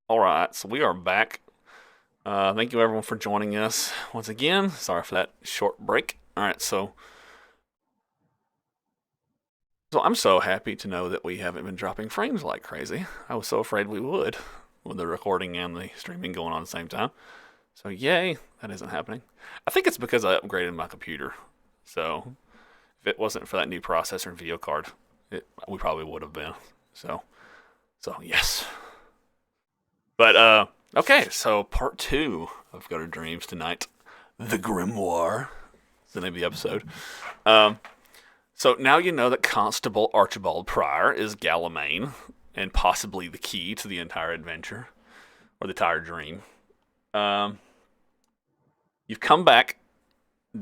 All right, so we are back. Thank you everyone for joining us once again. Sorry for that short break. All right, so I'm so happy to know that we haven't been dropping frames like crazy. I was so afraid we would with the recording and the streaming going on at the same time. So yay, that isn't happening. I think it's because I upgraded my computer. So if it wasn't for that new processor and video card, we probably would have been. So yes. But okay, so part two of Gutter Dreams tonight, the Grimoire. Is the name of the episode. Um, so now you know that Constable Archibald Pryor is Galamain, and possibly the key to the entire adventure or the entire dream. Um, you've come back,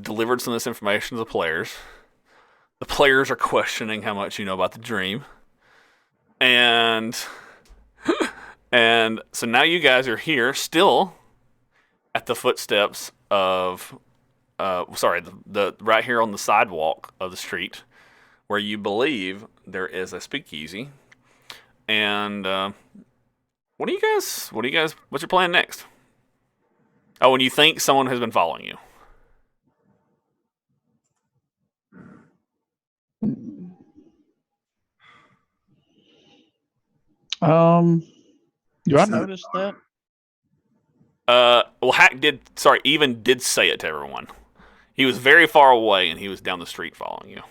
delivered some of this information to the players. The players are questioning how much you know about the dream, and so now you guys are here, still at the footsteps of, the right here on the sidewalk of the street, where you believe there is a speakeasy. And what's your plan next? Oh, and you think someone has been following you. Um, do I notice that? Well, Even did say it to everyone. He was very far away, and he was down the street following you.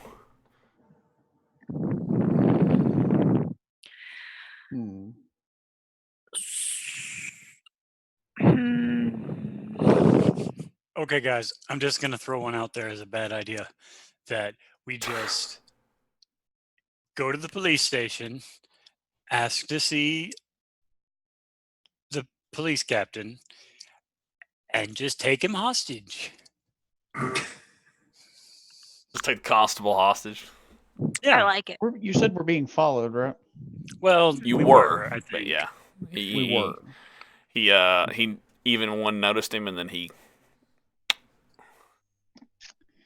Hmm. Okay, guys, I'm just going to throw one out there as a bad idea that we just go to the police station, ask to see the police captain, and just take him hostage. Just take the constable hostage. Yeah, I like it. You said we're being followed, right? well, You we were, I but think. yeah, We were. He even one noticed him, and then he.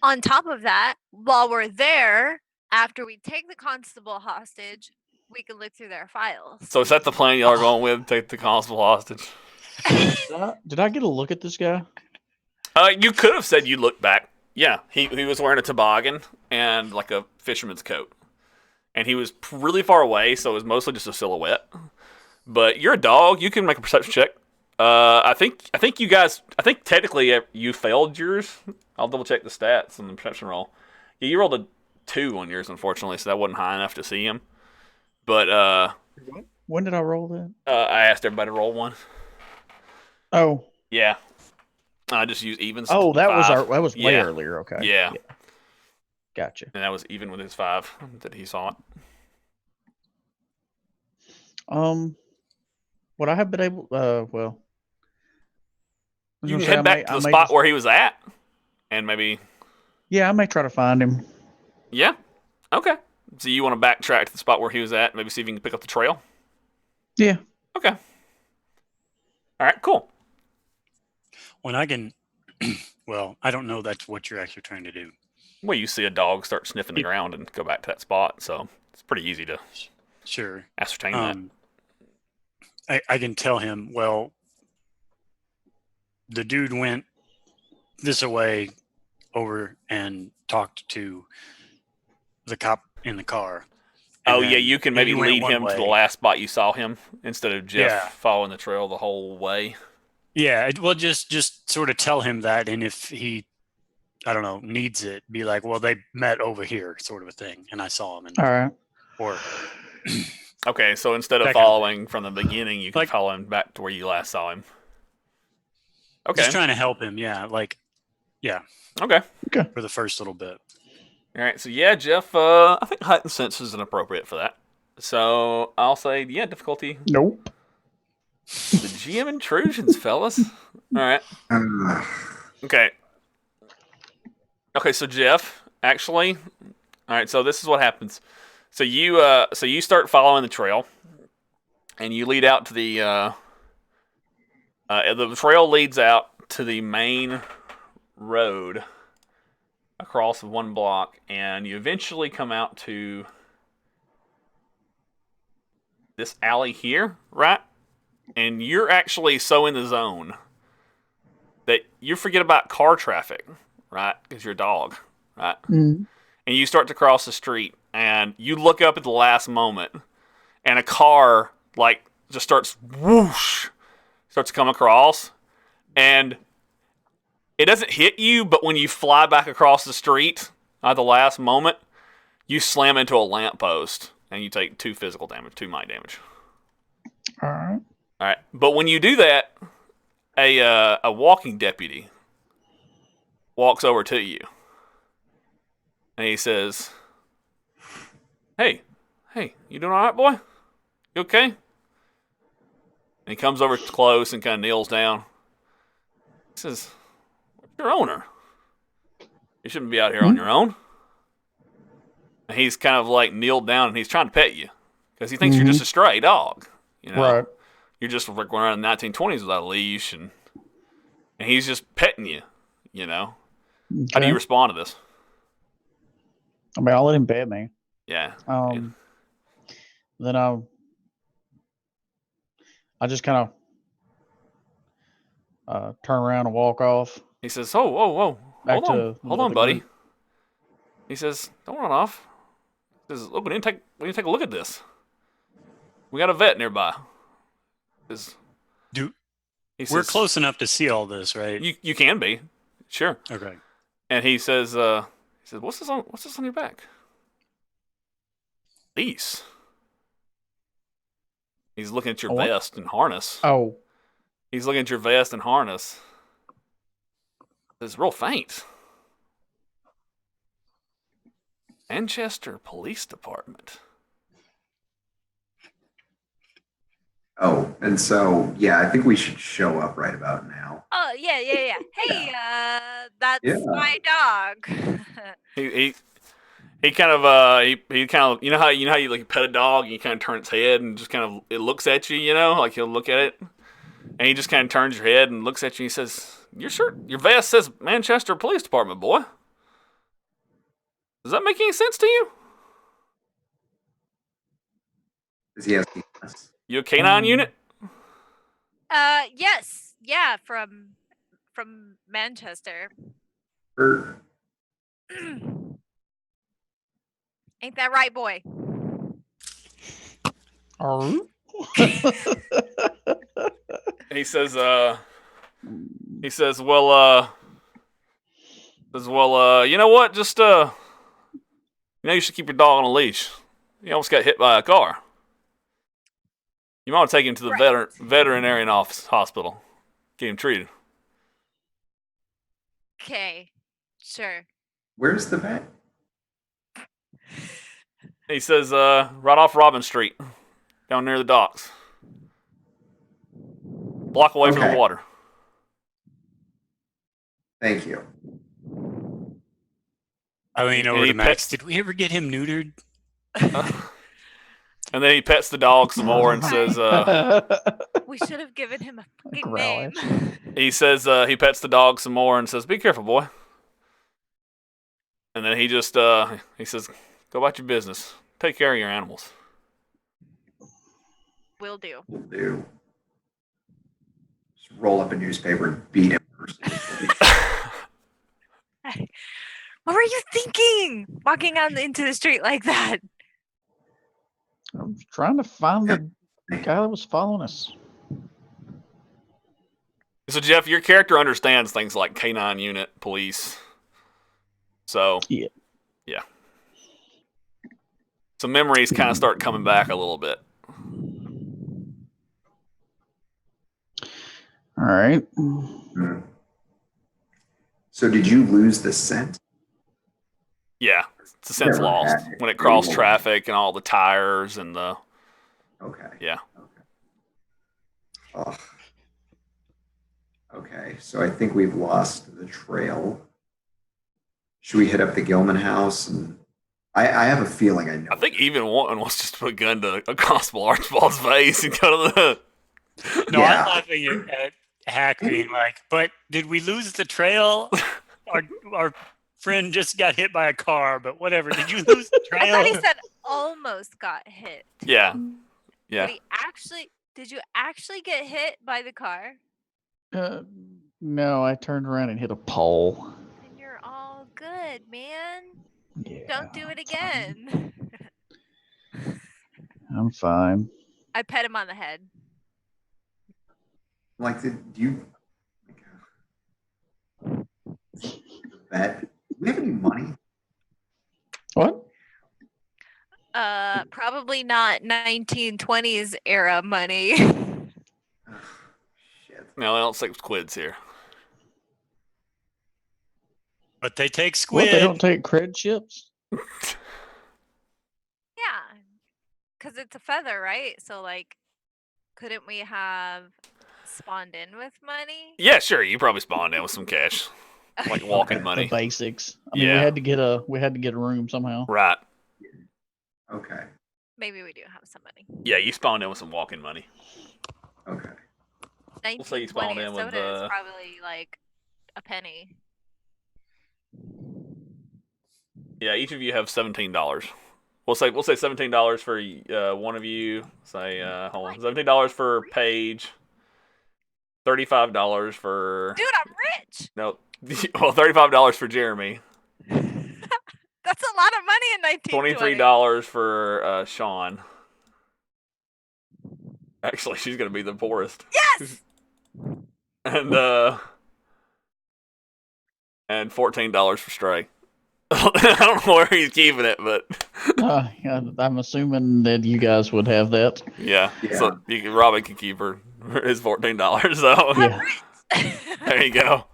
On top of that, while we're there, after we take the constable hostage, we can look through their files. So is that the plan y'all are going with? Take the constable hostage. Did I get a look at this guy? You could have said you looked back. Yeah, he was wearing a toboggan and like a fisherman's coat, and he was really far away, so it was mostly just a silhouette. But you're a dog. You can make a perception check. I think you guys. I think technically you failed yours. I'll double check the stats on the perception roll. Yeah, you rolled a 2 on yours, unfortunately, so that wasn't high enough to see him. But When did I roll that? I asked everybody to roll one. Oh. Yeah, I just used evens. Oh, that was way Yeah. earlier. Okay. Yeah. Gotcha. And that was even with his 5 that he saw it. Would I have been able? Well, You can head back to the spot where he was at, and maybe. Yeah, I may try to find him. Yeah. Okay. So you want to backtrack to the spot where he was at, maybe see if you can pick up the trail? Yeah. Okay. All right, cool. When I can, well, I don't know that's what you're actually trying to do. Well, you see a dog start sniffing the ground and go back to that spot, so it's pretty easy to Sure. ascertain that. I can tell him, well, the dude went this away over and talked to the cop in the car. Oh, yeah, you can maybe lead him to the way. last spot you saw him instead of Jeff Yeah. following the trail the whole way. Yeah, well, just sort of tell him that, and if he, I don't know, needs it, be like, well, they met over here, sort of a thing, and I saw him. And, All right. or Okay, so instead of That kind of following from the beginning, you can Like- follow him back to where you last saw him. Okay. just trying to help him. Yeah, like, Okay. for the first little bit. All right, so yeah, Jeff, I think heightened sense is inappropriate for that. So I'll say, yeah, difficulty. Nope. The GM intrusions, fellas. All right. Okay. Okay, so Jeff, actually, all right. So this is what happens. So you start following the trail, and you lead out to the trail leads out to the main road across one block, and you eventually come out to this alley here, right? and you're actually so in the zone that you forget about car traffic, right? Because you're a dog, right? Mm. And you start to cross the street, and you look up at the last moment, and a car like just starts whoosh, starts to come across, and it doesn't hit you, but when you fly back across the street at the last moment, you slam into a lamppost, and you take 2 physical damage, 2 mind damage. All right. All right, but when you do that, a walking deputy walks over to you, and he says, "Hey, you doing all right, boy? You okay?" And he comes over close and kind of kneels down. He says, "What's your owner? You shouldn't be out here on your own." And he's kind of like kneeled down, and he's trying to pet you because he thinks you're just a stray dog. You know, Right. you're just like going around in the 1920s without a leash, and he's just petting you. You know, how do you Okay. respond to this? I mean, I'll let him pet me. Yeah. Then I just kind of turn around and walk off. He says, "Oh, whoa, Back hold to on, the buddy." group. He says, "Don't run off." He says, "Look, we need to take a look at this. We got a vet nearby." He says, We're close enough to see all this, right? You can be, sure. Okay. And he says, "What's this on your back?" Lease. He's looking at your What? vest and harness. Oh, He's looking at your vest and harness. It's real faint. Manchester Police Department. Oh, and so yeah, I think we should show up right about now. Oh yeah. Hey, that's Yeah. my dog. He kind of he kind of you know how you like pet a dog and you kind of turn its head and just kind of it looks at you, like he'll look at it, and he just kind of turns your head and looks at you and he says, "Your shirt, your vest says Manchester Police Department, boy. Does that make any sense to you? Is he asking us? You a canine unit?" Yes, yeah, from Manchester. Or Ain't that right, boy? oh. He says, well, you know what? Just, you should keep your dog on a leash. You almost got hit by a car. You might want to take him to the Right. veterinarian hospital. Get him treated. Okay, sure. where's the vet? He says, right off Robin Street, down near the docks. Block away from the Okay. water. Thank you. I lean over he to Max. pets- Did we ever get him neutered? And then he pets the dog some more and says, We should have given him a fucking name. Growlish. he says, he pets the dog some more and says, "Be careful, boy." And then he just, he says, "Go about your business. Take care of your animals." Will do. Will do. Just roll up a newspaper and beat him mercilessly. What were you thinking? Walking out into the street like that. I'm trying to find the guy that was following us. So, Jeff, your character understands things like canine unit, police. So, Yeah. So memories kind of start coming back a little bit. All right. Hmm. So did you lose the scent? Yeah, it's a sense Never lost had it. when it crossed traffic and all the tires and the Okay. yeah. Ugh. Okay, so I think we've lost the trail. Should we hit up the Gilman house? And I have a feeling I know. I think even one wants just to put a gun to a Constable Archibald's face and go to the. No, Yeah. I'm laughing at Hack being like, but did we lose the trail? Our friend just got hit by a car, but whatever. Did you lose the I trail? thought he said almost got hit. Yeah, yeah. Did he actually? Did you actually get hit by the car? No, I turned around and hit a pole. Then you're all good, man. Yeah, Don't do it it's fine. again. I'm fine. I pet him on the head. Like, do you bet? Do we have any money? What? Probably not 1920s era money. Oh, shit. No, I don't take quids here. But they take What? squid. They don't take cred chips? Yeah. Because it's a feather, right? So, like, couldn't we have spawned in with money? Yeah, sure. You probably spawned in with some cash, like walking Okay. money. The basics. I mean, Yeah. we had to get a room somehow. Right. Okay. Maybe we do have some money. Yeah, you spawned in with some walking money. Okay. We'll say you spawned 1920 in with soda is probably like a penny. Yeah, each of you have $17. We'll say $17 for one of you. Say hold on, $17 for Paige. $35 for Dude, I'm rich. no, well $35 for Jeremy. That's a lot of money in 1920. $23 for Sean. Actually, she's gonna be the poorest. Yes. And $14 for Stray. I don't know where he's keeping it, but Yeah, I'm assuming that you guys would have that. yeah. Yeah. So Robin can keep his $14. So Yeah. there you go.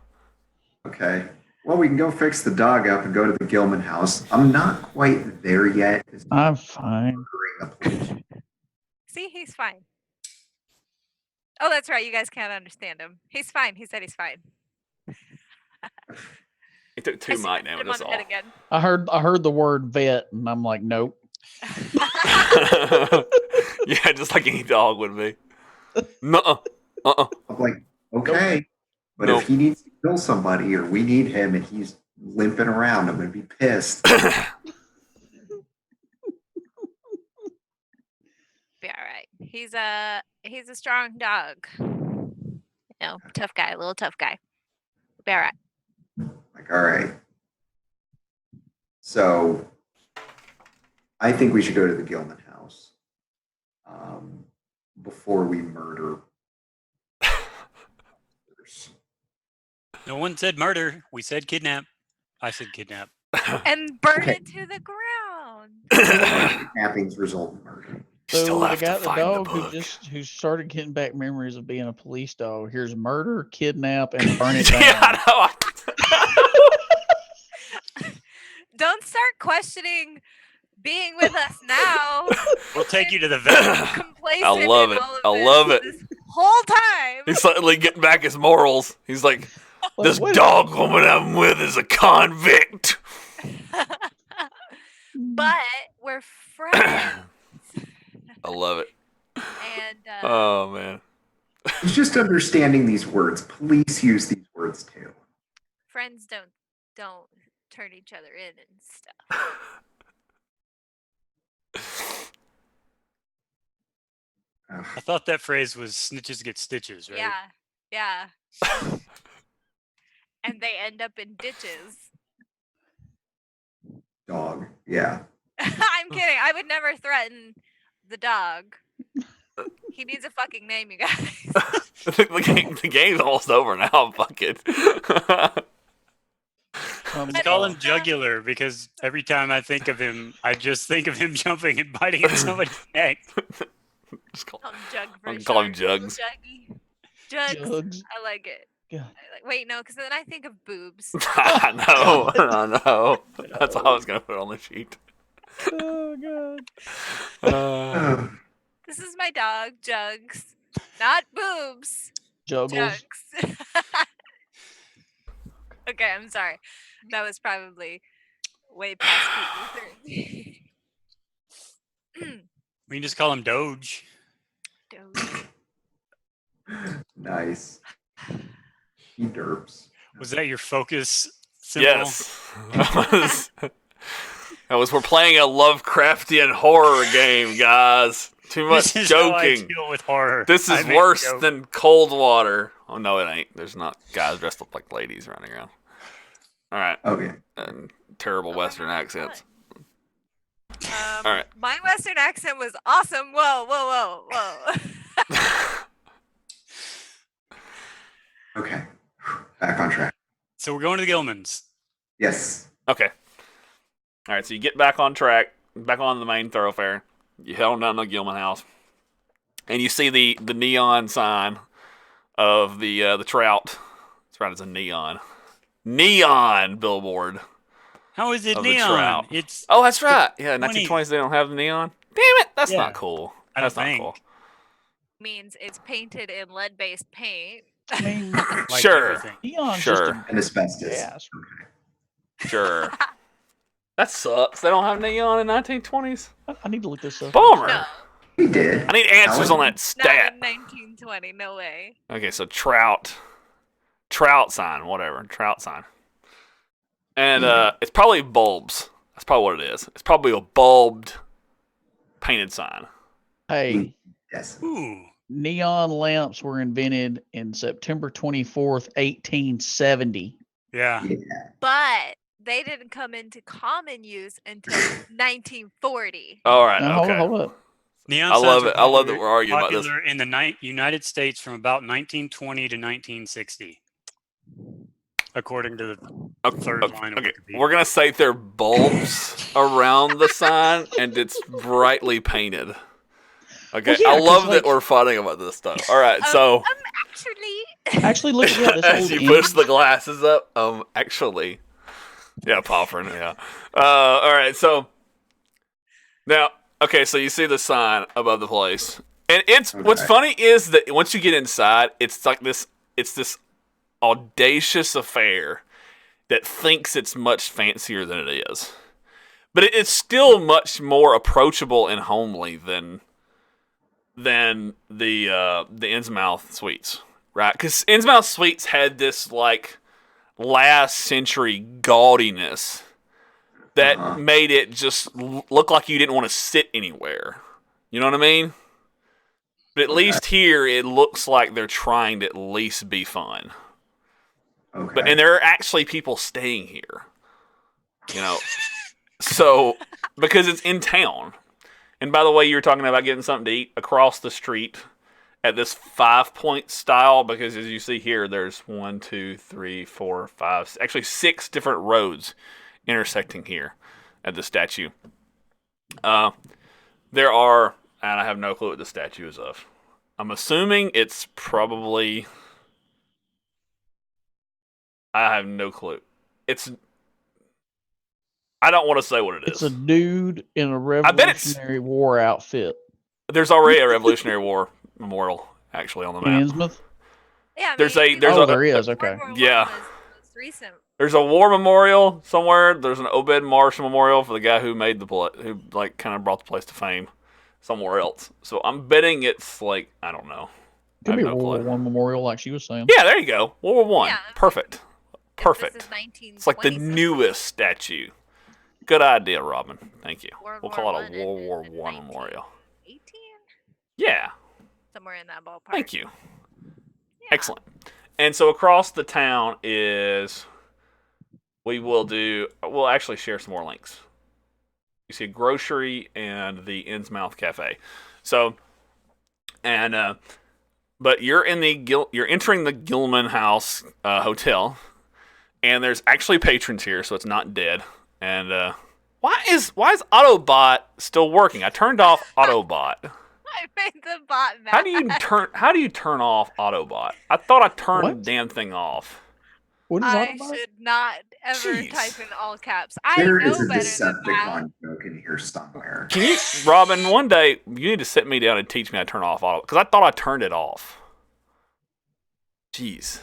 Okay. Well, we can go fix the dog up and go to the Gilman house. I'm not quite there yet. I'm fine. See, he's fine. Oh, that's right. You guys can't understand him. He's fine. He said he's fine. He took I two see might him name on it. That's the all. head again. I heard the word vet, and I'm like, nope. Yeah, just like any dog would be. Nuh-uh. I'm like, okay. But Nope. if he needs to kill somebody or we need him and he's limping around, I'm going to be pissed. Be all right. He's a strong dog. You know, tough guy, little tough guy. Be all right. Like, all right. So I think we should go to the Gilman house before we murder. No one said murder. We said kidnap. I said kidnap. And burn Okay. it to the ground. Kidnappings result in murder. You still So have the to guy, the find the dog book. who started getting back memories of being a police dog. Here's murder, kidnap, and burn it down. Yeah, I know. Don't start questioning being with us now. We'll take you to the vet. Complacent I love in it. all of I this love it. This whole time. He's suddenly getting back his morals. He's like, Like, this wait- dog woman I'm with is a convict. But we're friends. Oh. I love it. And Oh man. It's just understanding these words. Police use these words too. friends don't turn each other in and stuff. Ugh. I thought that phrase was snitches get stitches, right? Yeah. And they end up in ditches. Dog. Yeah. I'm kidding. I would never threaten the dog. He needs a fucking name, you guys. the game's almost over now. Fuck it. Let's call him Jugular because every time I think of him, I just think of him jumping and biting at somebody's neck. Just call- Call him Jug for I'm gonna call him short. Little Jugs. Juggy. Jugs. Jugs. I like it. God. Wait, no, because then I think of boobs. no. That's all I was gonna put on the sheet. Oh god. Ugh. This is my dog, Jugs. Not boobs. Juggles. Jugs. Okay, I'm sorry. That was probably way past PG-13. We can just call him Doge. Doge. Nice. He derps. Was that your focus symbol? Yes. That That was we're playing a Lovecraftian horror game, guys. Too much This is how I joking. deal with horror. This I is make worse jokes. than cold water. Oh no, it ain't. There's not guys dressed up like ladies running around. All right, Okay. and terrible Oh, Western no, accents. All right. My Western accent was awesome. Whoa, whoa, whoa, whoa. Okay. Back on track. So we're going to the Gilmans. Yes. Okay. All right, so you get back on track, back on the main thoroughfare. You head on down to the Gilman house, and you see the neon sign of the trout. That's right, it's a neon billboard. How is it Of the neon? trout. It's Oh, that's right. Yeah, 20. 1920s they don't have the neon. Damn it, that's Yeah. not cool. I don't That's not think. cool. Means it's painted in lead-based paint. I mean, Like Sure. everything. neon's Sure. just And a asbestos. gas. Sure. That sucks. They don't have neon in 1920s. I need to look this up. Bummer. No, We did. I need answers on that not stat. in 1920. No way. Okay, so trout sign, whatever, trout sign. And it's probably bulbs. That's probably what it is. It's probably a bulbed painted sign. Hey, Yes. Ooh. neon lamps were invented in September 24th, 1870. Yeah. Yeah. But they didn't come into common use until 1940. All right, Now, okay. hold up. Neon I signs love were it. I love that we're arguing about this. popular in the United States from about 1920 to 1960, according to the third line of Okay, Wikipedia. we're gonna say they're bulbs around the sign, and it's brightly painted. Okay, Well, yeah, I 'cause, love like- that we're fighting about this stuff. All right, so Actually, Actually, look at this as old you push image. the glasses up, actually, yeah, Poffrin, yeah. All right, so now, okay, so you see the sign above the place, and what's Okay. funny is that once you get inside, it's like this audacious affair that thinks it's much fancier than it is, but it's still much more approachable and homely than the Innsmouth Suites, right? Because Innsmouth Suites had this like last century gaudiness that Uh-huh. made it just look like you didn't want to sit anywhere. You know what I mean? But at least here, it looks like they're trying to at least be fun. Okay. And there are actually people staying here. You know, so because it's in town. And by the way, you were talking about getting something to eat across the street at this 5-point style, because as you see here, there's 1, 2, 3, 4, 5, actually 6 different roads intersecting here at the statue. There are, and I have no clue what the statue is of. I'm assuming it's probably, I have no clue. I don't want to say what it It's is. a dude in a I bet it's- Revolutionary War outfit. There's already a Revolutionary War memorial actually on the In map. Innsmouth? yeah. I There's mean, there's Oh, a there is. Okay. World War I Yeah. was most recent. There's a war memorial somewhere. There's an Obed Marshall memorial for the guy who made who like kind of brought the place to fame somewhere else. So I'm betting it's like, I don't know. I Could have be a no World War clue. One memorial, like she was saying. Yeah, there you go. World War One. Yeah. Perfect. Perfect. This is 1920. It's like the newest statue. Good idea, Robin. Thank you. World We'll War call I it a World ended War in One memorial. 18, Yeah. somewhere in that ballpark. Thank you. Yeah. Excellent. And so across the town is, we'll actually share some more links. You see a grocery and the Innsmouth Cafe. So, and, but you're entering the Gilman House hotel, and there's actually patrons here, so it's not dead. And, why is Autobot still working? I turned off Autobot. I made the bot mad. How do you turn off Autobot? I thought I turned What? the damn thing off. What is I Autobot? should not ever Jeez. type in all caps. I There know is a better than that. Decepticon joke in here somewhere. Can you, Robin, one day you need to sit me down and teach me how to turn off Autobot, because I thought I turned it off. Jeez.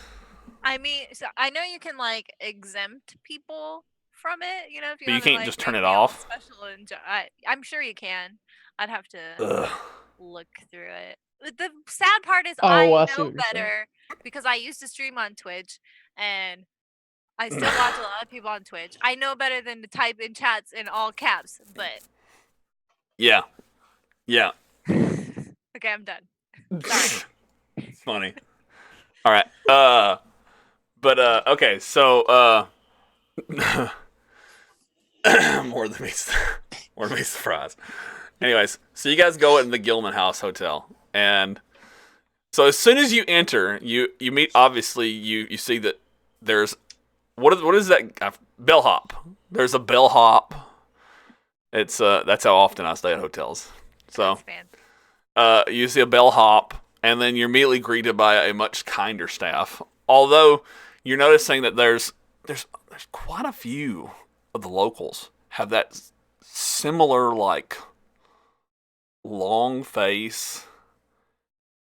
I mean, so I know you can like exempt people from it. You know, if you But you wanna, can't like, just turn make it me all off? Special I'm sure you can. I'd have to Ugh. look through it. The sad part is Oh, I I see know what you're saying. better because I used to stream on Twitch and I still watch a lot of people on Twitch. I know better than to type in chats in all caps, but Yeah. Yeah. okay, I'm done. Sorry. It's funny. All right. Okay, so more than meets the fries. Anyways, so you guys go in the Gilman House Hotel, and so as soon as you enter, you meet. Obviously, you see that there's what is that bellhop? There's a bellhop. It's that's how often I stay at hotels. So you see a bellhop, and then you're immediately greeted by a much kinder staff. Although you're noticing that there's quite a few of the locals have that similar like long face,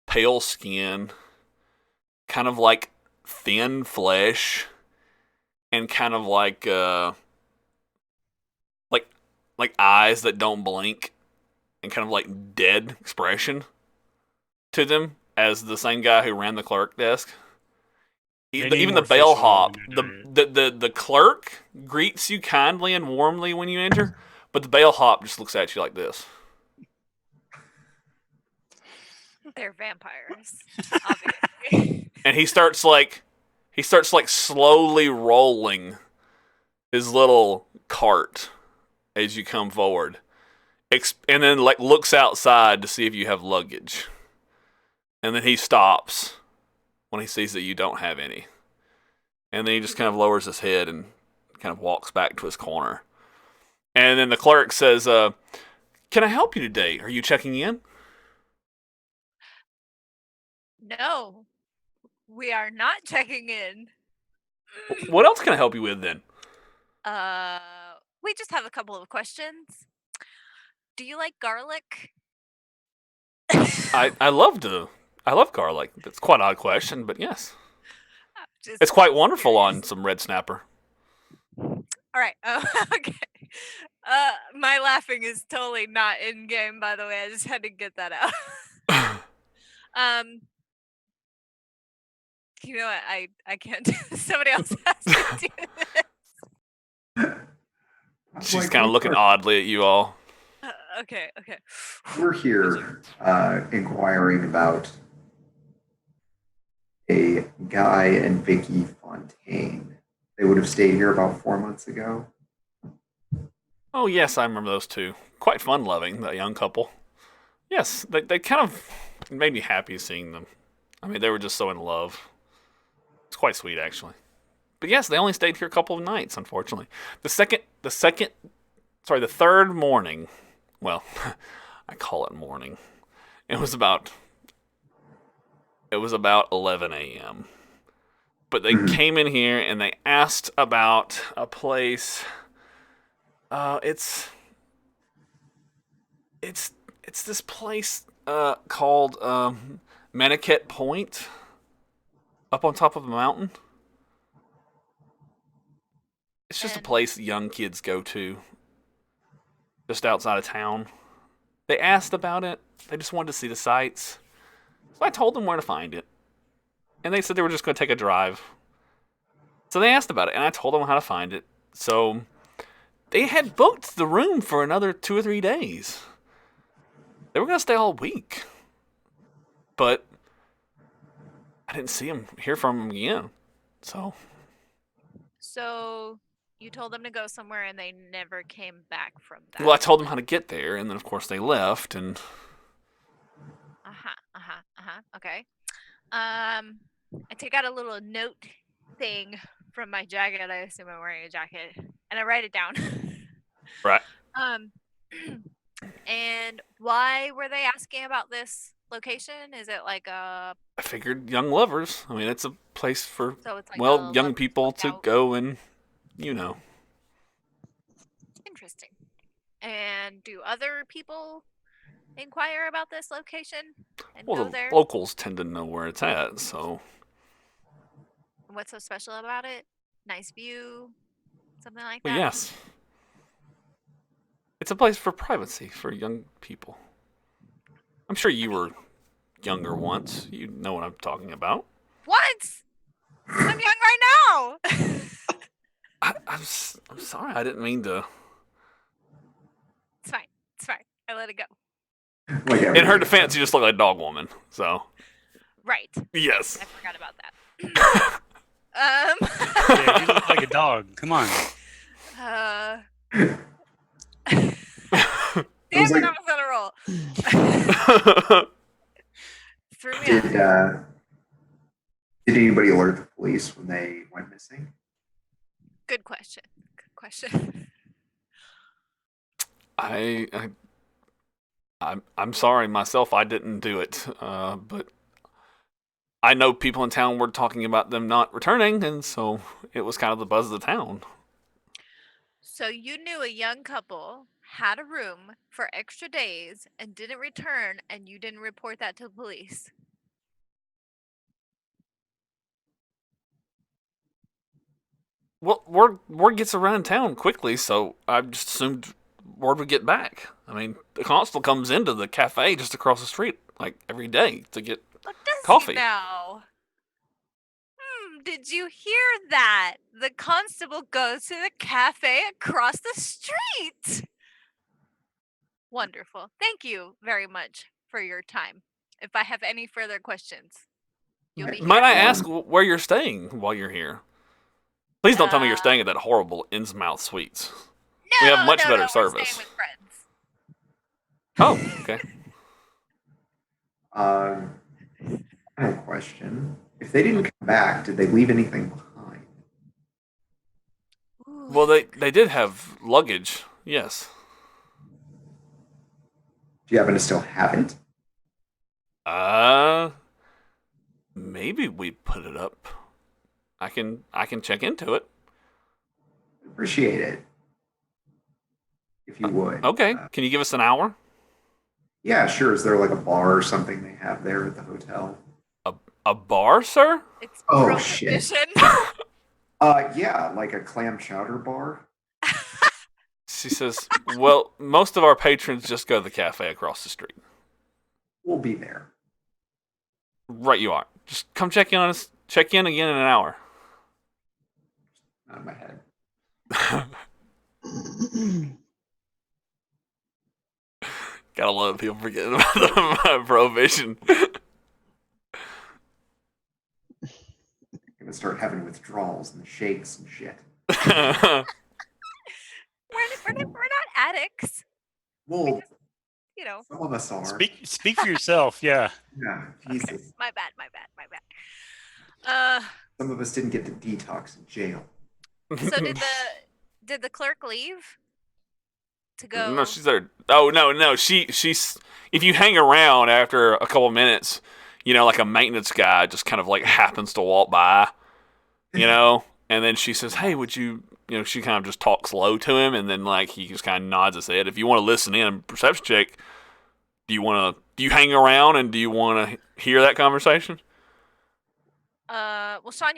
pale skin, kind of like thin flesh, and kind of like eyes that don't blink, and kind of like dead expression to them as the same guy who ran the clerk desk. Even the bellhop, the clerk greets you kindly and warmly when you enter, but the bellhop just looks at you like this. They're vampires, obviously. And he starts like slowly rolling his little cart as you come forward, and then like looks outside to see if you have luggage, and then he stops when he sees that you don't have any, and then he just kind of lowers his head and kind of walks back to his corner, and then the clerk says, "Can I help you today? Are you checking in?" No, we are not checking in. What else can I help you with then? We just have a couple of questions. Do you like garlic? I love garlic. That's quite an odd question, but yes. Just It's quite wonderful curious. on some red snapper. All right. Okay. My laughing is totally not in game, by the way. I just had to get that out. You know what? I can't do this. Somebody else has to do this. She's kind of looking oddly at you all. Okay. We're here inquiring about a Guy and Vicky Fontaine. They would have stayed here about 4 months ago. Oh yes, I remember those two. Quite fun-loving, that young couple. Yes, they kind of made me happy seeing them. I mean, they were just so in love. It's quite sweet, actually. But yes, they only stayed here a couple of nights, unfortunately. The third morning. Well, I call it morning. It was about 11 a.m. But they came in here and they asked about a place. It's this place called Maniquette Point, up on top of a mountain. It's just a place young kids go to, just outside of town. They asked about it. They just wanted to see the sights. So I told them where to find it. And they said they were just going to take a drive. So they asked about it, and I told them how to find it. So they had booked the room for another 2 or 3 days. They were going to stay all week. But I didn't hear from them again. So you told them to go somewhere and they never came back from that. well, I told them how to get there, and then of course they left. And Okay. I take out a little note thing from my jacket. I assume I'm wearing a jacket, and I write it down. right. And why were they asking about this location? Is it like a? I figured young lovers. I mean, it's a place for So it's like young lovers people to lookout? go and Interesting. And do other people inquire about this location and Well, go the there? locals tend to know where it's at, so What's so special about it? Nice view, something like but that. yes. It's a place for privacy for young people. I'm sure you were younger once. You know what I'm talking about. What? I'm young right now. I'm sorry. I didn't mean to. It's fine. It's fine. I let it go. Like In her everything. defense, you just look like a dog woman. So Right. yes. I forgot about that. Yeah, you look like a dog. Come on. Damn was it, like- I was on a roll. Threw me off. Did anybody alert the police when they went missing? Good question. Good question. I'm sorry myself. I didn't do it, but I know people in town were talking about them not returning, and so it was kind of the buzz of the town. So you knew a young couple had a room for extra days and didn't return, and you didn't report that to the police. Well, word gets around town quickly, so I just assumed word would get back. I mean, the constable comes into the cafe just across the street like every day to get What does coffee. he know? Did you hear that? The constable goes to the cafe across the street. Wonderful. Thank you very much for your time. If I have any further questions, you'll be Might I here. ask where you're staying while you're here? Please don't tell me you're Uh, staying at that horrible Innsmouth Suites. No, We have much no, better no, service. We're staying with friends. Oh, okay. I have a question. If they didn't come back, did they leave anything behind? Well, they did have luggage, yes. Do you happen to still have it? Maybe we put it up. I can check into it. Appreciate it. If you would. Okay. Can you give us an hour? Yeah, sure. Is there like a bar or something they have there at the hotel? A bar, sir? It's Oh, shit. prohibition. Yeah, like a clam chowder bar. She says, well, most of our patrons just go to the cafe across the street. We'll be there. Right you are. Just come check in on us. Check in again in an hour. Not in my head. Gotta love people forgetting about the prohibition. I'm gonna start having withdrawals and shakes and shit. we're not addicts. Well, You know. some of us are. Speak for yourself. Yeah. Yeah, Jesus. My bad. Some of us didn't get to detox in jail. So did the clerk leave to go? No, she's there. Oh no. She's. If you hang around after a couple minutes, like a maintenance guy just kind of like happens to walk by, and then she says, "Hey, would you?" She kind of just talks low to him, and then like he just kind of nods his head. If you want to listen in, perception check. Do you hang around and do you want to hear that conversation? Well, Sean,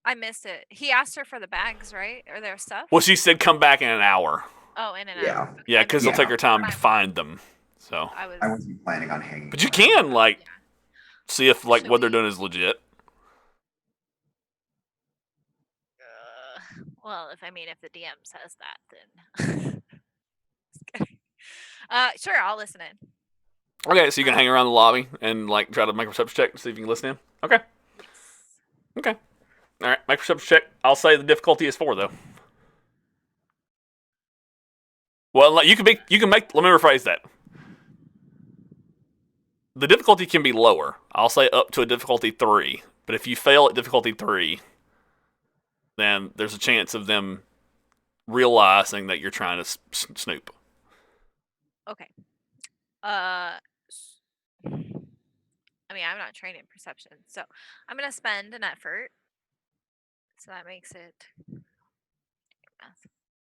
I missed it. He asked her for the bags, right? Or their stuff? Well, she said come back in an hour. Oh, in and Yeah. out. Okay, Yeah, I because missed they'll take it. her time to find them. So, I was. I wasn't planning on hanging. but you around. can like Yeah. see if like Should what they're we- doing is legit. Well, if the DM says that, then. Just kidding. Sure, I'll listen in. Okay, so you can hang around the lobby and like try to make a perception check to see if you can listen in. Okay. Yes. Okay. All right, make a perception check. I'll say the difficulty is 4 though. Well, you can make. Let me rephrase that. The difficulty can be lower. I'll say up to a difficulty 3. But if you fail at difficulty 3, then there's a chance of them realizing that you're trying to snoop. Okay. I'm not trained in perception, so I'm gonna spend an effort. So that makes it.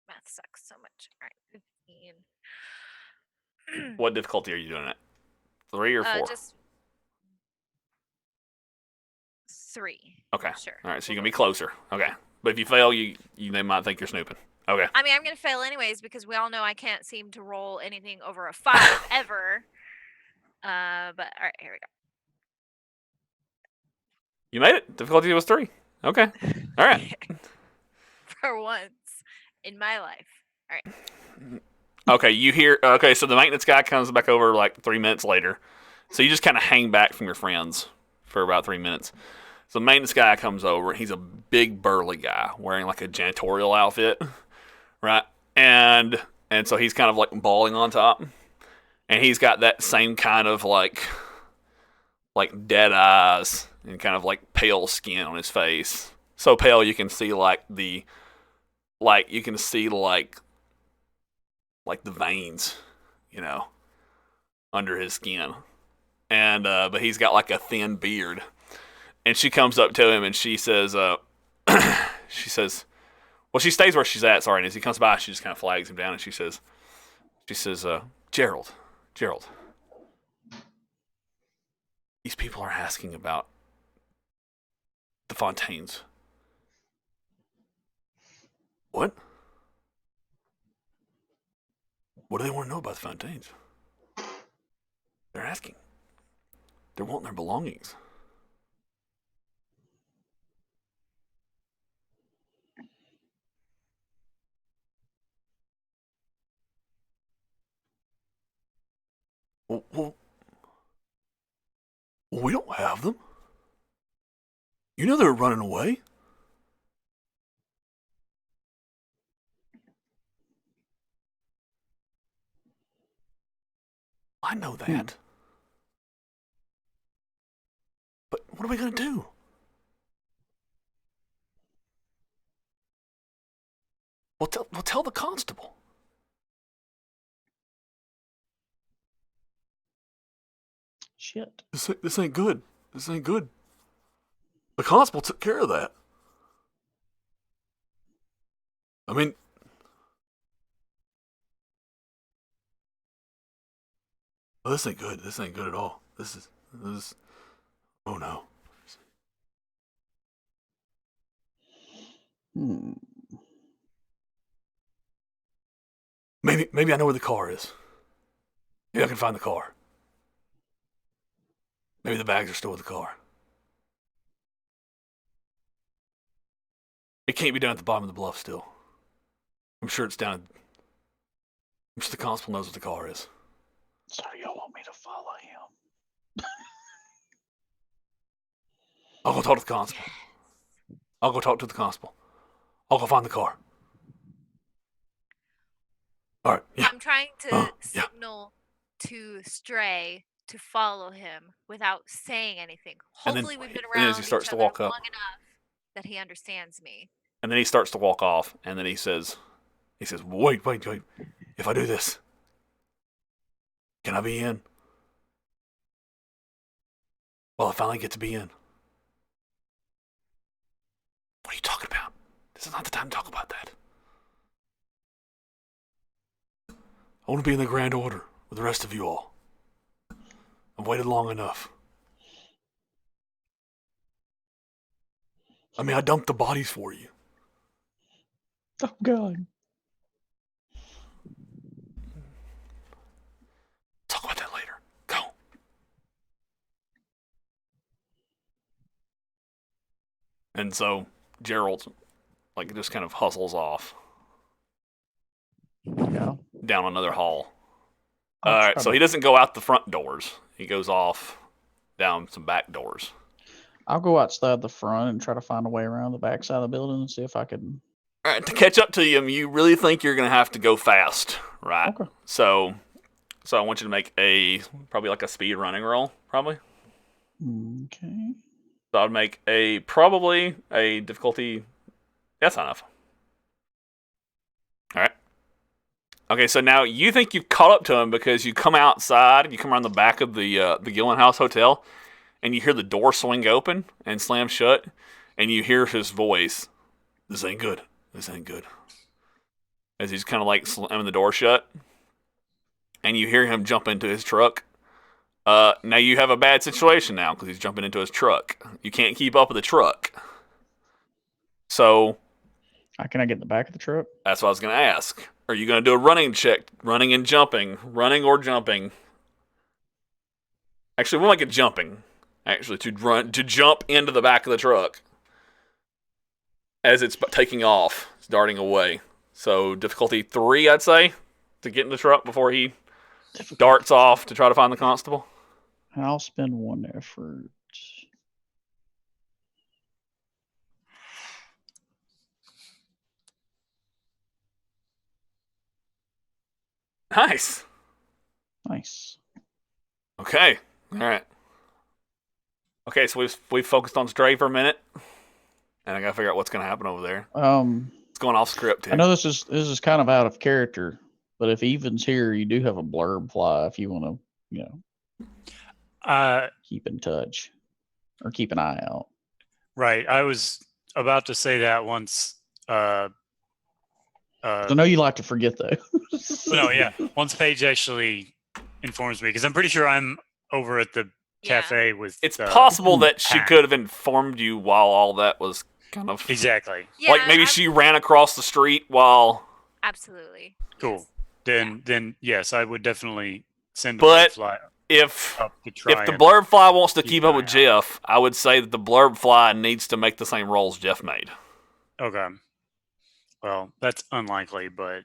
Math sucks so much. All right, 15. What difficulty are you doing it? 3 or 4? Just 3. Okay. Sure. All right, so we'll you can go be with closer. Okay. But if you fail, they might think you're snooping. Okay. I'm gonna fail anyways because we all know I can't seem to roll anything over a 5 ever. But all right, here we go. You made it. Difficulty was 3. Okay. All right. for once in my life. All right. Okay, you hear. Okay, so the maintenance guy comes back over like 3 minutes later. So you just kind of hang back from your friends for about 3 minutes. So the maintenance guy comes over. He's a big burly guy wearing like a janitorial outfit, right? And so he's kind of like bawling on top, and he's got that same kind of like dead eyes and kind of like pale skin on his face. So pale you can see like the veins, under his skin. And but he's got like a thin beard. And she comes up to him and she says well, she stays where she's at, sorry, and as he comes by she just kind of flags him down and she says Gerald, these people are asking about the Fontaines. What? What do they want to know about the Fontaines? They're asking. They're wanting their belongings. Well, we don't have them. You know they're running away. I know that. But what are we going to do? We'll tell the constable. Shit. This ain't good. This ain't good. The constable took care of that. I mean, oh, this ain't good. This ain't good at all. This is. Oh no. Maybe I know where the car is. Maybe I can find the car. Maybe the bags are still with the car. It can't be down at the bottom of the bluff still. I'm sure it's down. I'm sure the constable knows what the car is. So y'all want me to follow him? I'll go talk to the constable. I'll go talk to the constable. I'll go find the car. All right. Yeah. I'm trying to Yeah. signal to Stray to follow him without saying anything. And then- Hopefully, we've been and then around as he starts each to other walk up- long enough that he understands me. And then he starts to walk off, and then he says, wait. If I do this, can I be in? Well, I finally get to be in. What are you talking about? This is not the time to talk about that. I want to be in the Grand Order with the rest of you all. I've waited long enough. I mean, I dumped the bodies for you. Oh, God. Talk about that later. Go. And so Gerald, just kind of hustles off Yeah. down another hall. I'll All right, try so to- he doesn't go out the front doors. He goes off down some back doors. I'll go outside the front and try to find a way around the back side of the building and see if I can. All right, to catch up to him, you really think you're going to have to go fast, right? Okay. So I want you to make probably like a speed running roll, probably. Okay. So I'd make probably a difficulty. That's not enough. All right. Okay, so now you think you've caught up to him because you come outside, you come around the back of the Gillen House Hotel, and you hear the door swing open and slam shut, and you hear his voice. This ain't good. This ain't good. As he's kind of like slamming the door shut, and you hear him jump into his truck. Now you have a bad situation now because he's jumping into his truck. You can't keep up with the truck. So Can I get in the back of the truck? that's what I was going to ask. Are you going to do a running check? Running and jumping. Running or jumping. Actually, we'll make it jumping. Actually, to jump into the back of the truck as it's taking off. darting away. So difficulty 3, I'd say, to get in the truck before he darts off to try to find the constable. I'll spend 1 effort. Nice. Nice. Okay. All right. Okay, so we've focused on Stray for a minute, and I gotta figure out what's gonna happen over there. It's going off script here. I know this is kind of out of character, but if Evan's here, you do have a blurb fly if you want to, keep in touch or keep an eye out. Right. I was about to say that once. I know you like to forget though. No, yeah. Once Paige actually informs me, because I'm pretty sure I'm over at the cafe with. It's possible that she Pat. could have informed you while all that was kind of Exactly. Yeah, like maybe she ran across the street while. Absolutely. Cool. Yes. Then yes, I would definitely send the But fly if up to try. if the and- blurb fly wants to keep keep an up with eye out. Jeff, I would say that the blurb fly needs to make the same rolls Jeff made. Okay. Well, that's unlikely, but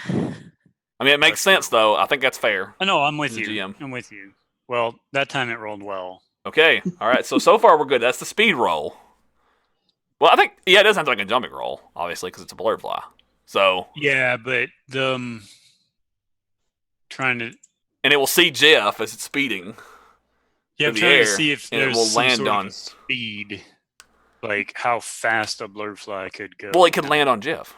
I mean, it makes That's sense true. though. I think that's fair. I know I'm with The you. GM. I'm with you. Well, that time it rolled well. Okay. All right. So far we're good. That's the speed roll. Well, I think it doesn't have to make a jumping roll, obviously, because it's a blurb fly. So Yeah, but the trying to and it will see Jeff as it's speeding. I'm the trying air, to see if and it there's will some land sort on- of a speed, like how fast a blurb fly could go. Well, it could land on Jeff.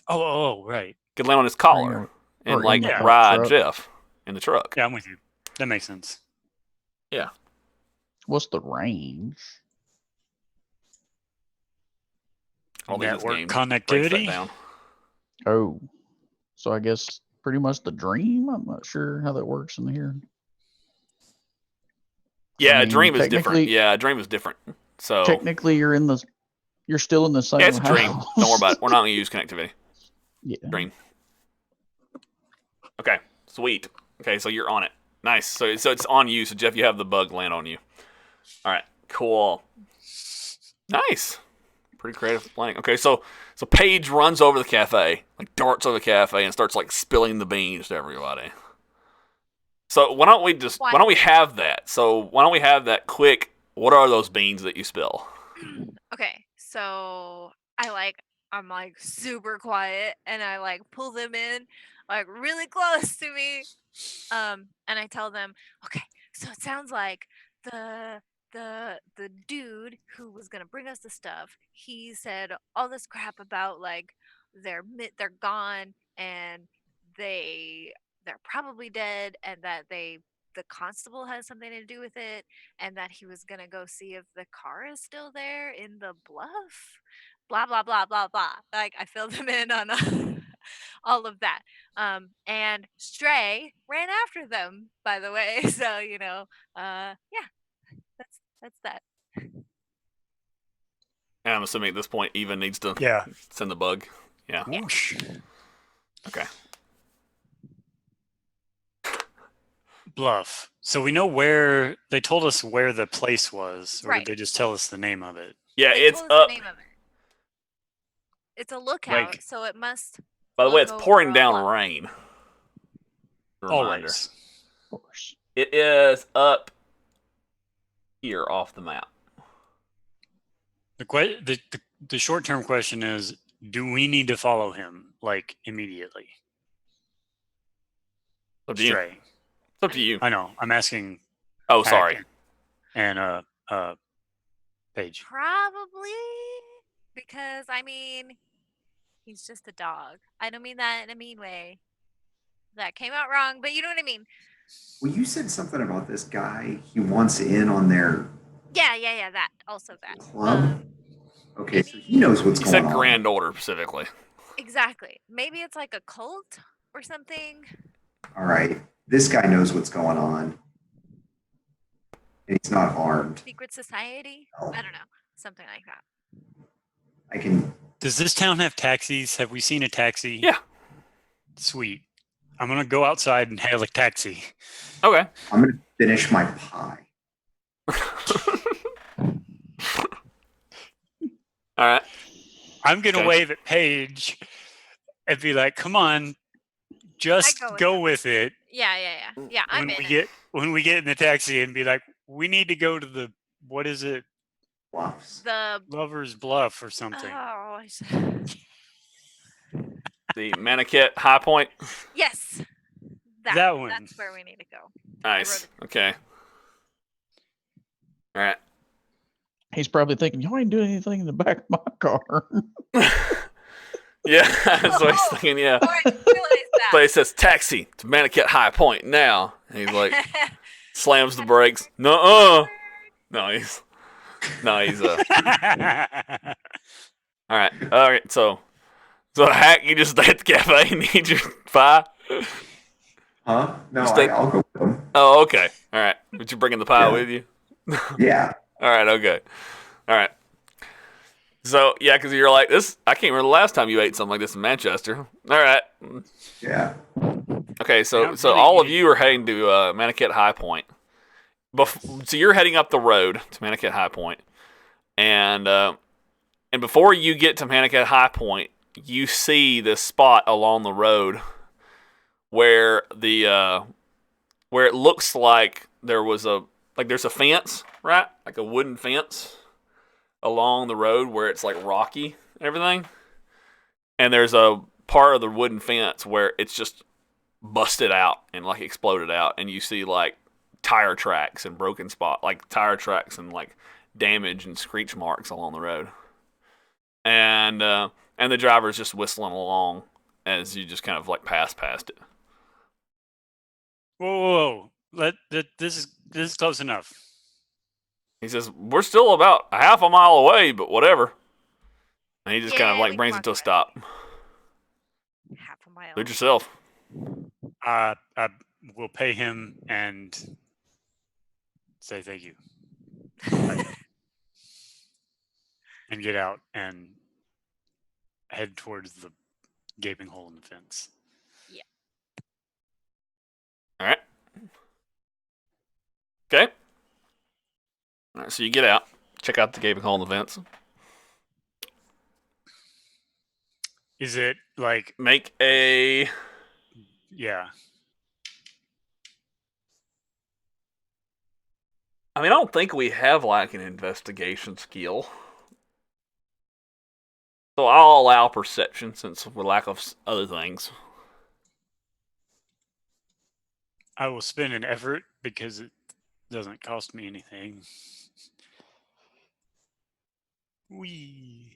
Oh, right. Could land on his collar and or in like the ride truck. Jeff in the truck. Yeah, I'm with you. That makes sense. What's the range? All these Network games breaks that connectivity. down. Oh, so I guess pretty much the dream. I'm not sure how that works in here. Yeah, I a mean, dream is different. technically- Yeah, a dream is different. So Technically, you're still in the same. yeah, it's a dream. house. Don't worry about it. We're not gonna use connectivity. Yeah. Dream. Okay, sweet. Okay, so you're on it. Nice. So it's on you. So Jeff, you have the bug land on you. All right, cool. Nice. Pretty creative planning. Okay, so Paige runs over the cafe, like darts over the cafe, and starts like spilling the beans to everybody. So why don't we have that? So why don't we have that quick? What are those beans that you spill? Okay, so I'm like super quiet and I like pull them in like really close to me. And I tell them, okay, so it sounds like the dude who was gonna bring us the stuff, he said all this crap about like they're gone and they're probably dead and that the constable has something to do with it and that he was gonna go see if the car is still there in the bluff. Blah blah blah blah blah. Like I filled them in on all of that. And Stray ran after them, by the way. So yeah, that's that. And I'm assuming at this point, Eva needs to Yeah. send the bug. Yeah. Whoosh. Okay. Bluff. So we know where they told us where the place was, or Right. did they just tell us the name of it? Yeah, They it's told us up. the name of it. It's a lookout, Like- so it must. By the way, look it's over pouring a down lot. rain. Reminder. Always. Of course. It is up here off the map. The short term question is, do we need to follow him like immediately? It's up to you. Stray. It's up to you. I know. I'm asking. Oh, Pack sorry. And Paige. Probably because I mean, he's just a dog. I don't mean that in a mean way. That came out wrong, but you know what I mean. Well, you said something about this guy. He wants in on their Yeah. That also that. club. Okay, so he knows what's He going said on. grand order specifically. Exactly. Maybe it's like a cult or something. All right, this guy knows what's going on, and he's not armed. Secret society. Oh. I don't know. Something like that. I can. Does this town have taxis? Have we seen a taxi? Yeah. Sweet. I'm gonna go outside and hail a taxi. Okay. I'm gonna finish my pie. All right. I'm gonna Okay. wave at Paige and be like, "Come on, just go with go him. with it." Yeah. I'm When in. we get in the taxi and be like, "We need to go to the what is it, Bluffs. The Lover's Bluff or something?" The Maniquette High Point. Yes, That one. That's where we need to go. Nice. Okay. All right. He's probably thinking, y'all ain't doing anything in the back of my car. Yeah, that's what he's thinking. Yeah. Oh, I didn't realize But that. it says taxi to Maniquette High Point now. And he's like, slams the brakes. No, he's all right. So Hack, you just stay at the cafe and need your pie. Huh? No, Stay- I'll go with them. Oh, okay. All right. But you're bringing the pie Yeah. with you. Yeah. All right. Okay. All right. So yeah, because you're like this. I can't remember the last time you ate something like this in Manchester. All right. Yeah. Okay. So Not really all of eating. you are heading to Maniquette High Point. So you're heading up the road to Maniquette High Point, and before you get to Maniquette High Point, you see this spot along the road where where it looks like there's a fence, right? Like a wooden fence along the road where it's like rocky and everything. And there's a part of the wooden fence where it's just busted out and like exploded out, and you see like tire tracks and broken spot, like tire tracks and like damage and screech marks along the road. And the driver's just whistling along as you just kind of like pass past it. Whoa. This is close enough. He says, "We're still about a half a mile away, but whatever." And he just kind of Yeah, like we brings can it to a walk stop. half a mile. Do it yourself. I will pay him and say thank you. And get out and head towards the gaping hole in the fence. All right. Okay. All right. So you get out, check out the gaping hole in the fence. Is it like, Make a. yeah, I mean, I don't think we have like an investigation skill. So I'll allow perception since we lack of other things. I will spend an effort because it doesn't cost me anything. Wee.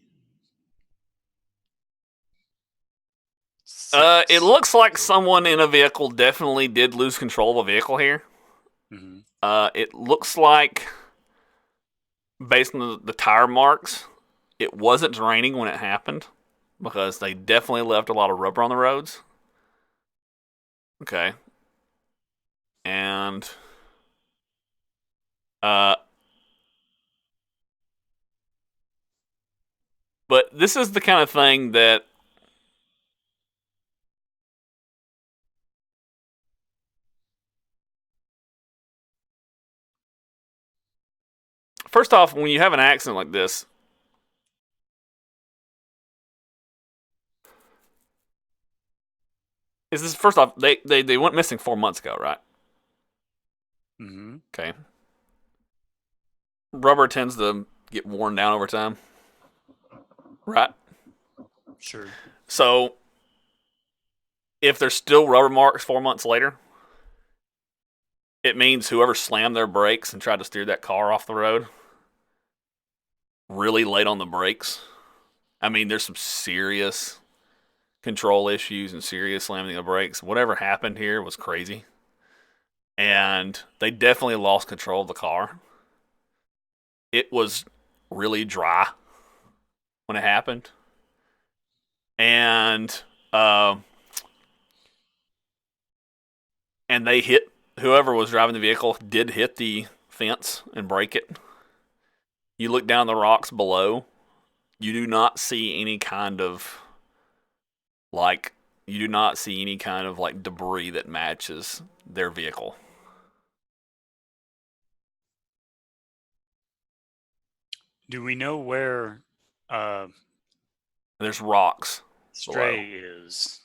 It looks like someone in a vehicle definitely did lose control of a vehicle here. Mm-hmm. It looks like, based on the tire marks, it wasn't raining when it happened because they definitely left a lot of rubber on the roads. Okay. And but this is the kind of thing that first off, when you have an accident like this, is this first off they went missing 4 months ago, right? Mm-hmm. Okay. Rubber tends to get worn down over time, right? Sure. So if there's still rubber marks 4 months later, it means whoever slammed their brakes and tried to steer that car off the road really late on the brakes. I mean, there's some serious control issues and serious slamming of brakes. Whatever happened here was crazy. And they definitely lost control of the car. It was really dry when it happened. And they hit, whoever was driving the vehicle did hit the fence and break it. You look down the rocks below, you do not see any kind of like debris that matches their vehicle. Do we know where There's rocks. Stray is.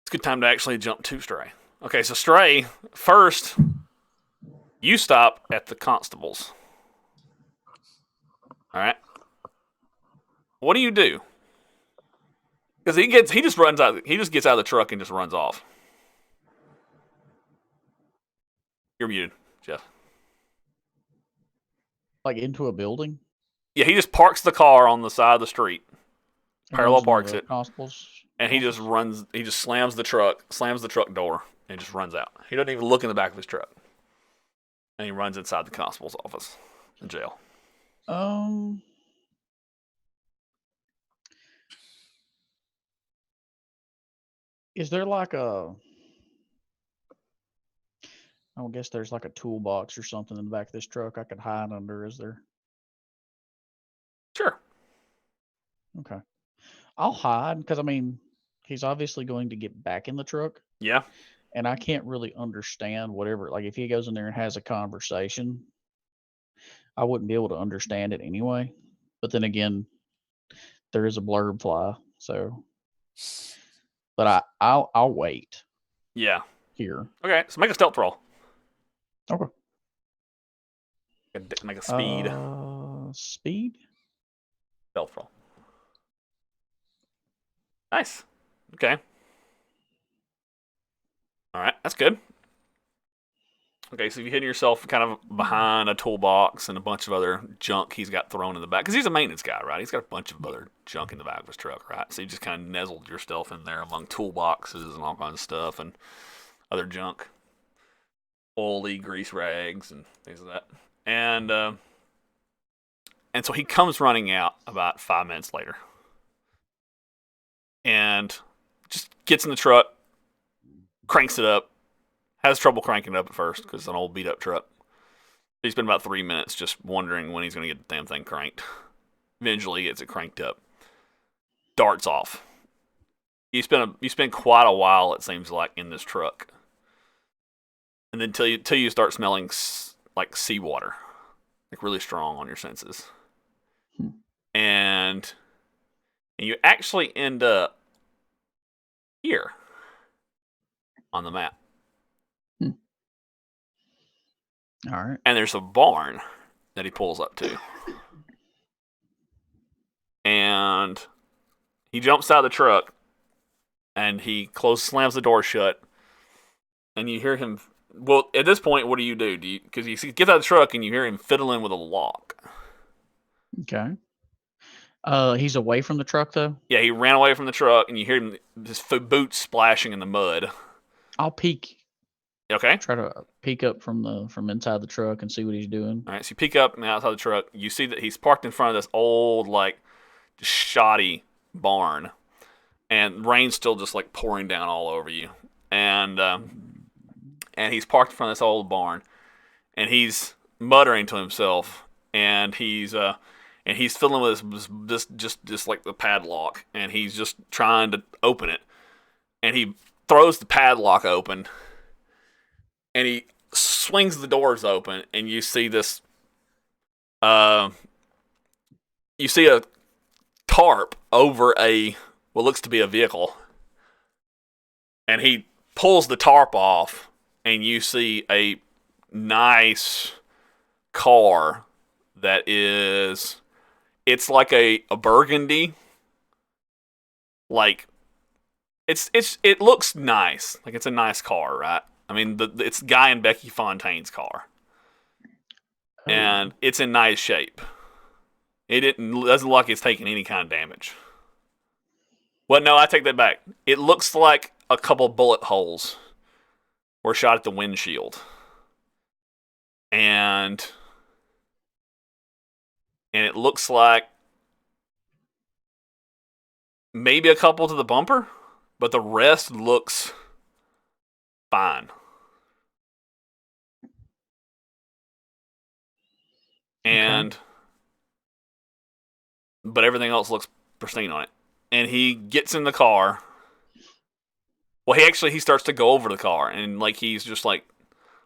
It's a good time to actually jump to Stray. Okay, so Stray, first, you stop at the constables. All right. What do you do? Because he just runs out. He just gets out of the truck and just runs off. You're muted, Jeff. Like into a building? Yeah, he just parks the car on the side of the street, And parallel runs into parks the it, Constables. and he just runs. He just slams the truck door, and just runs out. He doesn't even look in the back of his truck, and he runs inside the constable's office, in jail. Is there like a? I guess there's like a toolbox or something in the back of this truck I could hide under. Is there? Sure. Okay. I'll hide because I mean, he's obviously going to get back in the truck, Yeah. and I can't really understand whatever. Like if he goes in there and has a conversation, I wouldn't be able to understand it anyway. But then again, there is a blurb fly, so. But I'll wait Yeah. here. Okay. So make a stealth roll. Okay. Make a speed Speed. stealth roll. Nice. Okay. All right. That's good. Okay, so you're hitting yourself kind of behind a toolbox and a bunch of other junk he's got thrown in the back. Because he's a maintenance guy, right? He's got a bunch of other junk in the back of his truck, right? So you just kind of nuzzled yourself in there among toolboxes and all kinds of stuff and other junk. Oily grease rags and things like that. And so he comes running out about 5 minutes later. And just gets in the truck, cranks it up, has trouble cranking it up at first because it's an old beat up truck. He spent about 3 minutes just wondering when he's going to get the damn thing cranked. Eventually he gets it cranked up. Darts off. You spend quite a while, it seems like, in this truck. And then till you start smelling like seawater. Like really strong on your senses. And you actually end up here on the map. All right. And there's a barn that he pulls up to. And he jumps out of the truck and he slams the door shut. And you hear him. Well, at this point, what do you do? Because he gets out of the truck and you hear him fiddling with a lock. Okay. He's away from the truck though. Yeah, he ran away from the truck and you hear him his boots splashing in the mud. I'll peek. Okay. Try to peek up from inside the truck and see what he's doing. All right. So you peek up and outside the truck. You see that he's parked in front of this old, like, just shoddy barn, and rain's still just like pouring down all over you. And he's parked in front of this old barn, and he's muttering to himself, and he's fiddling with this just like the padlock, and he's just trying to open it, and he throws the padlock open, and he swings the doors open, and you see this. You see a tarp over what looks to be a vehicle, and he pulls the tarp off, and you see a nice car that it's like a burgundy, like it looks nice, like it's a nice car, right? I mean, it's Guy and Becky Fontaine's car, and it's in nice shape. It doesn't look like it's taking any kind of damage. Well, no, I take that back. It looks like a couple bullet holes were shot at the windshield, and it looks like maybe a couple to the bumper, but the rest looks fine. And but everything else looks pristine on it. And he gets in the car. Well, he starts to go over the car, and like he's just like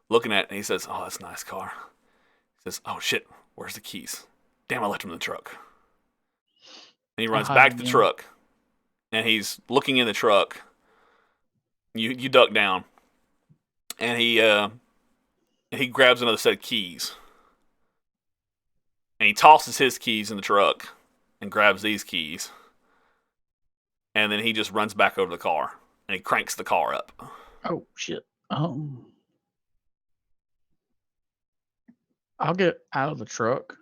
looking at it, and he says, "Oh, that's a nice car." He says, "Oh shit, where's the keys? Damn, I left them in the truck." And he runs hide back to the again. truck. And he's looking in the truck. You duck down. And he grabs another set of keys. And he tosses his keys in the truck and grabs these keys. And then he just runs back over to the car. And he cranks the car up. Oh shit. I'll get out of the truck.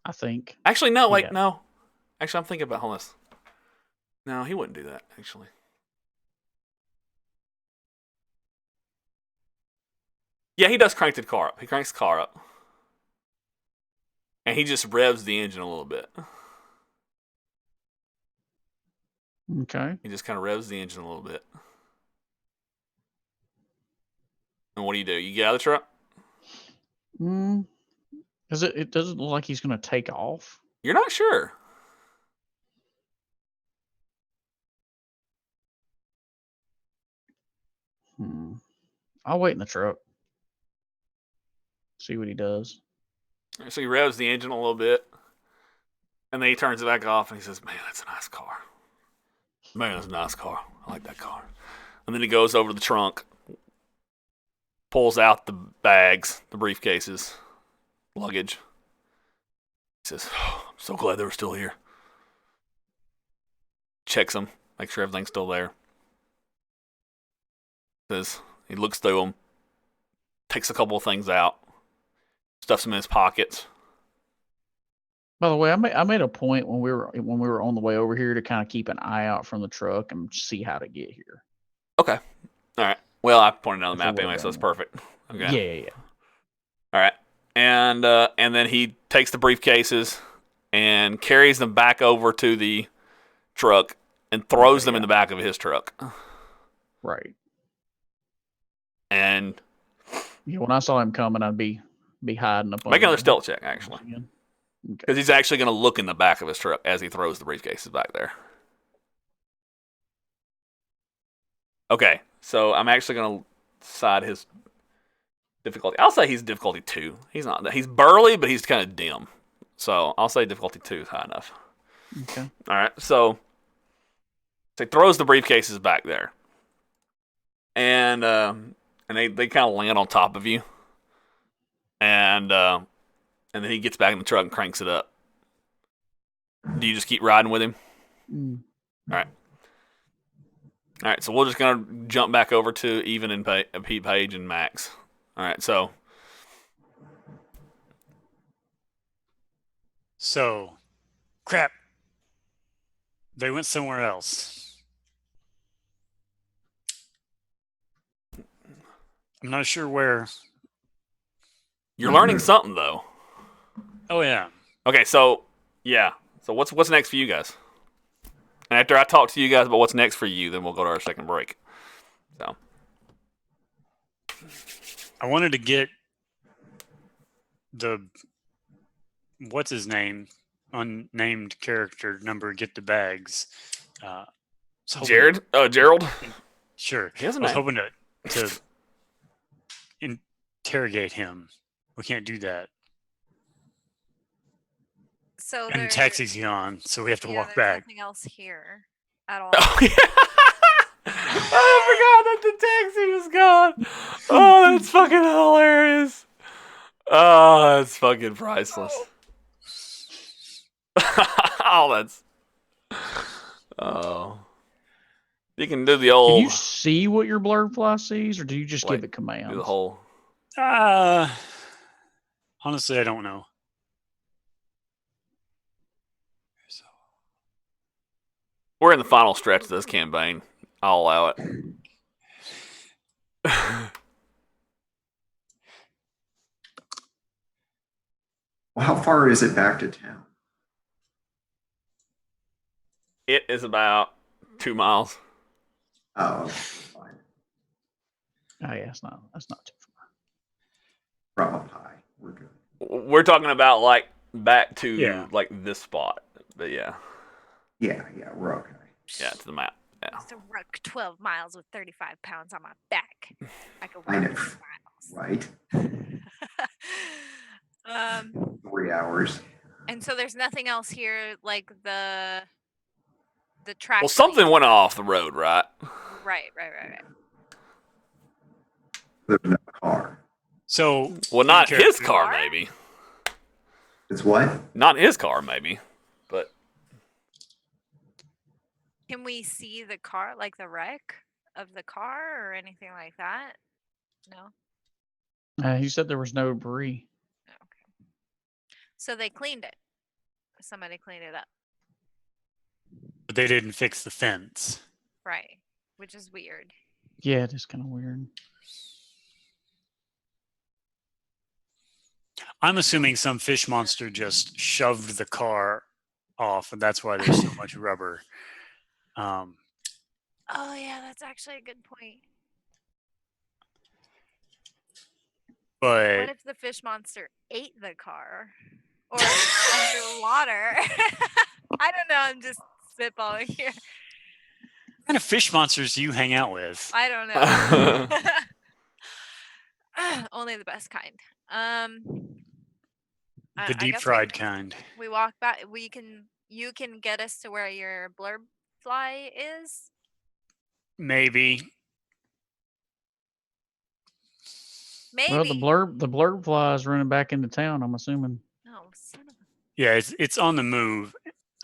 I think. Actually, no, wait, Yeah. no. Actually, I'm thinking about this. No, he wouldn't do that, actually. Yeah, he does crank the car up. He cranks the car up. And he just revs the engine a little bit. Okay. He just kind of revs the engine a little bit. And what do? You get out of the truck? Because it doesn't look like he's going to take off. You're not sure. I'll wait in the truck. See what he does. So he revs the engine a little bit. And then he turns it back off and he says, man, that's a nice car. Man, that's a nice car. I like that car. And then he goes over to the trunk, pulls out the bags, the briefcases, luggage. He says, oh, I'm so glad they were still here. Checks them, makes sure everything's still there. Says, he looks through them, takes a couple of things out, stuffs them in his pockets. By the way, I made a point when we were on the way over here to kind of keep an eye out from the truck and see how to get here. Okay. All right. Well, I pointed out the That's map what anyway, we're so it's doing. perfect. Okay. Yeah. All right. And then he takes the briefcases and carries them back over to the truck and throws them in the back of his truck. Right. And Yeah, when I saw him coming, I'd be hiding up. make another under stealth check, actually. again. Okay. Because he's actually going to look in the back of his truck as he throws the briefcases back there. Okay, so I'm actually going to side his difficulty. I'll say he's difficulty 2. He's not that. He's burly, but he's kind of dim. So I'll say difficulty 2 is high enough. Okay. All right, so he throws the briefcases back there. And they kind of land on top of you. And then he gets back in the truck and cranks it up. Do you just keep riding with him? All right, so we're just going to jump back over to Even and Pete Page and Max. All right, so. So, crap. They went somewhere else. I'm not sure where. You're learning something, though. Oh, yeah. Okay, so, yeah. So what's next for you guys? And after I talk to you guys about what's next for you, then we'll go to our second break. So. I wanted to get what's his name? Unnamed character number, get the bags. Jared? Gerald? Sure. He has a I was name. hoping to interrogate him. We can't do that. So And the taxi's gone, so we have to walk there's back. nothing else here at all. Oh, yeah. I forgot that the taxi was gone. Oh, that's fucking hilarious. Oh, that's fucking priceless. Oh, that's. Oh. You can do the old. Can you see what your blurred fly sees, or do you just Like, give it commands? do the whole. Honestly, I don't know. We're in the final stretch of this campaign. I'll allow it. Well, how far is it back to town? It is about 2 miles. Oh, okay, fine. Oh yeah, that's not too far. From up high. We're good. We're talking about like back to Yeah. like this spot. But yeah. Yeah, we're okay. Yeah, to the map. Yeah. So rock 12 miles with 35 pounds on my back. I could I walk know. 3 Right? miles. 3 hours. And So there's nothing else here like the track. Well, something went off the road, right? Right. There's no car. So, Well, not in his character- car, Car? maybe. It's what? Not his car, maybe. But Can we see the car, like the wreck of the car or anything like that? No. He said there was no debris. Okay. So they cleaned it. Somebody cleaned it up. But they didn't fix the fence. Right. Which is weird. Yeah, it is kind of weird. I'm assuming some fish monster just shoved the car off, and that's why there's so much rubber. Oh yeah, that's actually a good point. But What if the fish monster ate the car? Or underwater? I don't know, I'm just spitballing here. what kind of fish monsters do you hang out with? I don't know. Only the best kind. I The deep guess fried kind. we walk back. You can get us to where your blurb fly is. Maybe. Maybe. Well, the blurb fly is running back into town, I'm assuming. Oh, son of a. Yeah, it's on the move.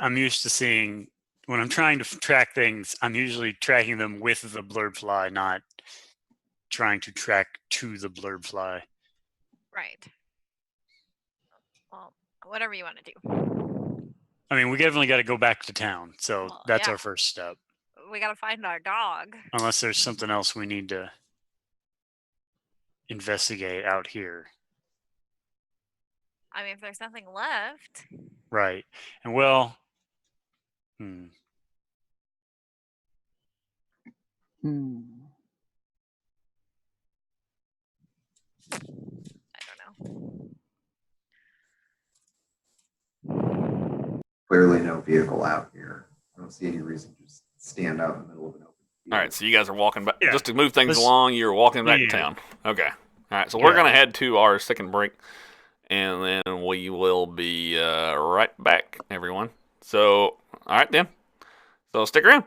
I'm used to seeing when I'm trying to track things, I'm usually tracking them with the blurb fly, not trying to track to the blurb fly. Right. Well, whatever you want to do. I mean, we definitely got to go back to town, so Well, that's yeah. our first step. We gotta find our dog. Unless there's something else we need to investigate out here. I mean, if there's nothing left. Right. And well, Hmm. I don't know. Clearly no vehicle out here. I don't see any reason to just stand out in the middle of an open field. all right, so you guys are walking back. Yeah, Just to move things let's- along, you're walking back Yeah. to town. Okay. All right, so we're Yeah. going to head to our second break, and then we will be right back, everyone. So, all right, then. So stick around.